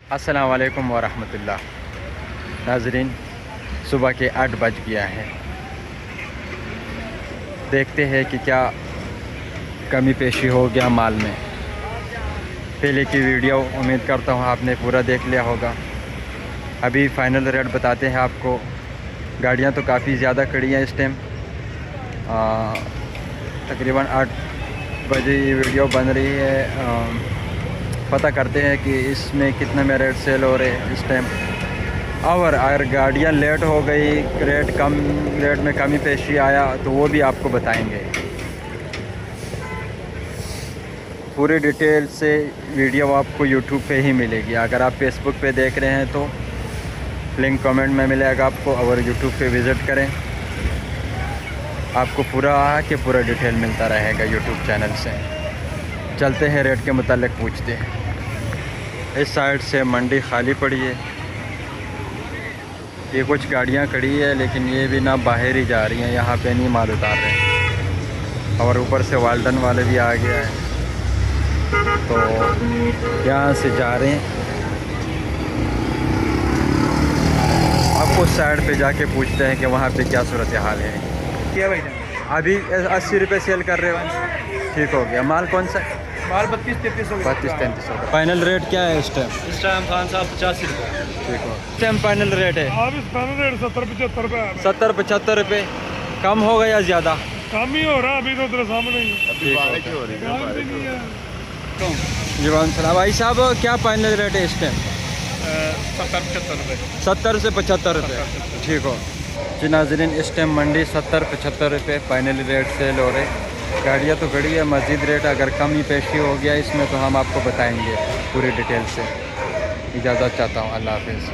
अस्सलाम वालेकुम वरहमतुल्लाह। नाज़रीन, सुबह के 8 बज गया है। देखते हैं कि क्या कमी पेशी हो गया माल में। पहले की वीडियो उम्मीद करता हूँ आपने पूरा देख लिया होगा। अभी फ़ाइनल रेट बताते हैं आपको। गाड़ियाँ तो काफ़ी ज़्यादा खड़ी हैं इस टाइम। तकरीबन 8 बजे ये वीडियो बन रही है। पता करते हैं कि इसमें कितने में रेट सेल हो रहे हैं इस टाइम। और अगर गाड़ियाँ लेट हो गई, रेट में कमी पेशी आया तो वो भी आपको बताएंगे। पूरी डिटेल से वीडियो आपको यूट्यूब पे ही मिलेगी। अगर आप फेसबुक पे देख रहे हैं तो लिंक कमेंट में मिलेगा आपको, और यूट्यूब पे विज़िट करें, आपको पूरा डिटेल मिलता रहेगा यूट्यूब चैनल से। चलते हैं, रेट के मुतालिक पूछते हैं। इस साइड से मंडी खाली पड़ी है। ये कुछ गाड़ियाँ खड़ी है, लेकिन ये भी ना बाहर ही जा रही हैं, यहाँ पे नहीं माल उतार रहे हैं। और ऊपर से वाल्टन वाले भी आ गया है, तो यहाँ से जा रहे हैं। अब उस साइड पे जाके पूछते हैं कि वहाँ पे क्या सूरत हाल है। क्या भाई? अभी 80 रुपये सेल कर रहे हो। ठीक हो गया। माल कौन सा? माल 32-33 हो गया। 32-33 होगा। फाइनल रेट क्या है इस टाइम? इस टाइम खान साहब 85 रुपये। ठीक हो। इस टाइम फाइनल रेट है अब इस फाइनल रेट 70-75 रुपये है। 70-75 रुपये। कम होगा या ज़्यादा? कम ही हो रहा है अभी तो तेरे सामने ही। ठीक हो गया। हो रही है। जी वालेकुम भाई साहब, क्या फाइनल रेट है इस टाइम? 70-75 रुपये। 70 से 75 रुपये। ठीक हो जी नाज़रीन, इस टाइम मंडी 70-75 रुपये फाइनल रेट सेल हो रहे। गाड़ियाँ तो खड़ी है। मज़ीद रेट अगर कमी पेशी हो गया इसमें तो हम आपको बताएंगे पूरी डिटेल से। इजाज़त चाहता हूँ। अल्लाह हाफ़िज़।